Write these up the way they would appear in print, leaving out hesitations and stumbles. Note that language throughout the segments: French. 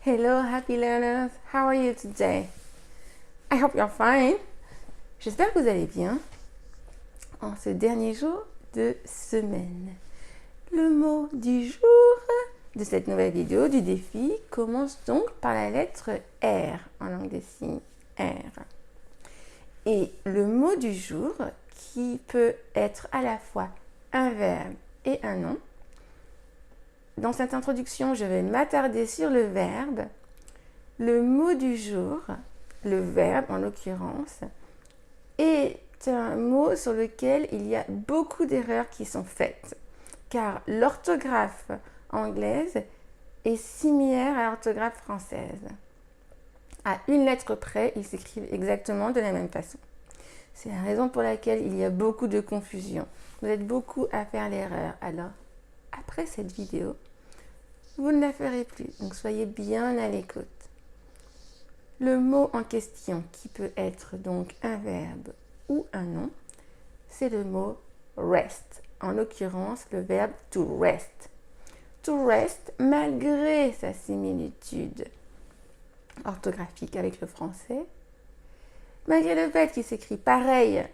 Hello, happy learners. How are you today? I hope you're fine. J'espère que vous allez bien en ce dernier jour de semaine. Le mot du jour de cette nouvelle vidéo du défi commence donc par la lettre R en langue des signes. R. Et le mot du jour qui peut être à la fois un verbe et un nom. Dans cette introduction, je vais m'attarder sur le verbe. Le mot du jour, le verbe en l'occurrence, est un mot sur lequel il y a beaucoup d'erreurs qui sont faites, car l'orthographe anglaise est similaire à l'orthographe française. À une lettre près, ils s'écrivent exactement de la même façon. C'est la raison pour laquelle il y a beaucoup de confusion. Vous êtes beaucoup à faire l'erreur. Alors, après cette vidéo, vous ne la ferez plus, donc soyez bien à l'écoute. Le mot en question, qui peut être donc un verbe ou un nom, c'est le mot rest. En l'occurrence, le verbe to rest. To rest, malgré sa similitude orthographique avec le français, malgré le fait qu'il s'écrit pareil,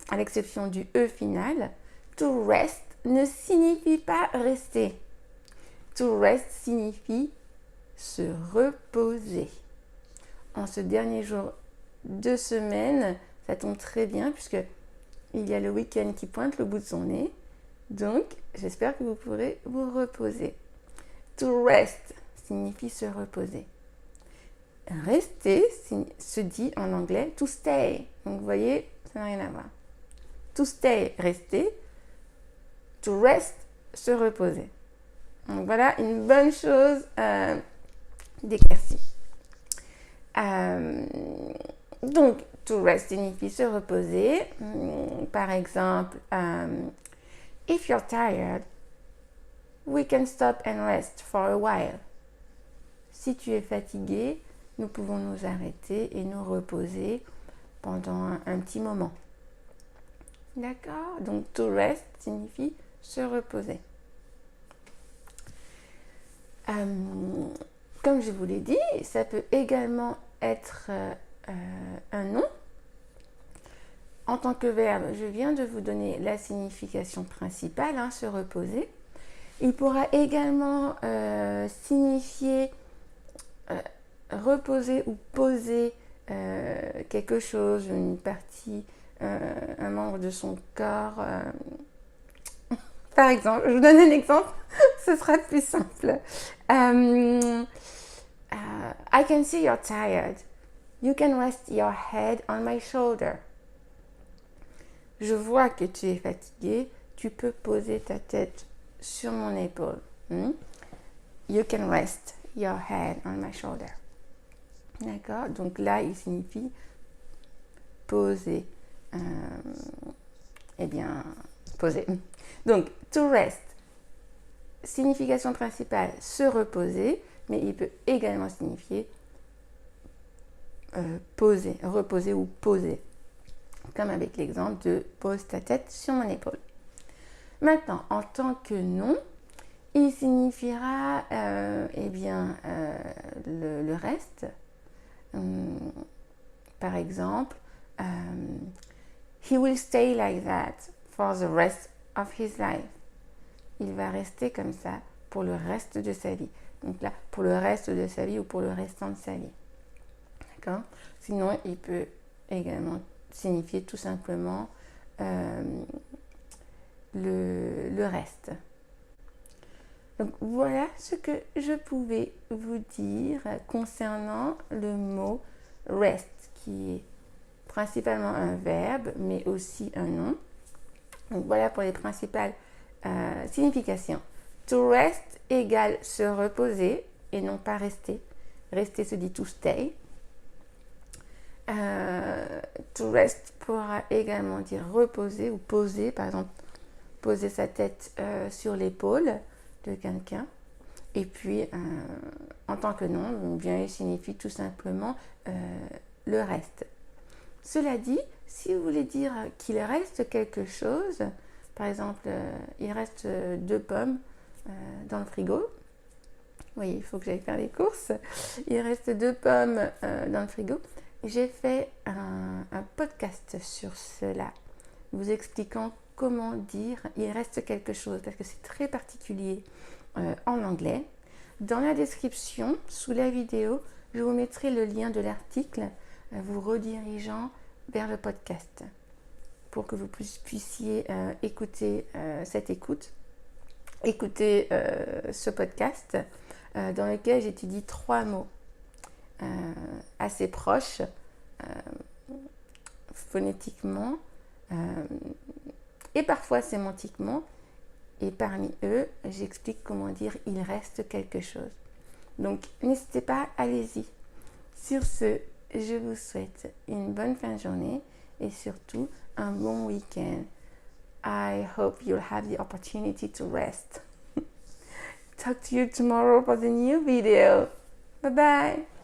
à l'exception du E final, to rest ne signifie pas rester. To rest signifie se reposer. En ce dernier jour de semaine, ça tombe très bien puisque il y a le week-end qui pointe le bout de son nez. Donc, j'espère que vous pourrez vous reposer. To rest signifie se reposer. Rester se dit en anglais to stay. Donc, vous voyez, ça n'a rien à voir. To stay, rester. To rest, se reposer. Donc voilà une bonne chose d'éclaircie. Donc, to rest signifie se reposer. Par exemple, if you're tired, we can stop and rest for a while. Si tu es fatigué, nous pouvons nous arrêter et nous reposer pendant un petit moment. D'accord? Donc, to rest signifie se reposer. Comme je vous l'ai dit, ça peut également être un nom. En tant que verbe, je viens de vous donner la signification principale, se reposer. Il pourra également signifier reposer ou poser quelque chose, une partie, un membre de son corps. Par exemple, je vous donne un exemple, ce sera plus simple. I can see you're tired. You can rest your head on my shoulder. Je vois que tu es fatigué. Tu peux poser ta tête sur mon épaule. You can rest your head on my shoulder. D'accord? Donc là, il signifie poser. Poser. Donc, to rest, signification principale, se reposer, mais il peut également signifier poser, reposer ou poser, comme avec l'exemple de pose ta tête sur mon épaule. Maintenant, en tant que nom, il signifiera le reste. Par exemple, he will stay like that for the rest of his life. Il va rester comme ça pour le reste de sa vie. Donc là, pour le reste de sa vie ou pour le restant de sa vie. D'accord? Sinon, il peut également signifier tout simplement le reste. Donc voilà ce que je pouvais vous dire concernant le mot rest, qui est principalement un verbe, mais aussi un nom. Donc voilà pour les principales significations. To rest égale se reposer et non pas rester. Rester se dit to stay. To rest pourra également dire reposer ou poser, par exemple poser sa tête sur l'épaule de quelqu'un. Et puis en tant que nom, bien il signifie tout simplement le reste. Cela dit, si vous voulez dire qu'il reste quelque chose, par exemple, il reste 2 pommes dans le frigo, Oui, il faut que j'aille faire les courses. Il reste 2 pommes dans le frigo. J'ai fait un podcast sur cela, vous expliquant comment dire il reste quelque chose, parce que c'est très particulier en anglais. Dans la description, sous la vidéo, je vous mettrai le lien de l'article vous redirigeant vers le podcast pour que vous puissiez écouter ce podcast dans lequel j'étudie 3 mots assez proches phonétiquement et parfois sémantiquement. Et parmi eux, j'explique comment dire il reste quelque chose. Donc, n'hésitez pas, allez-y. Sur ce, je vous souhaite une bonne fin de journée et surtout un bon week-end. I hope you'll have the opportunity to rest. Talk to you tomorrow for the new video. Bye bye.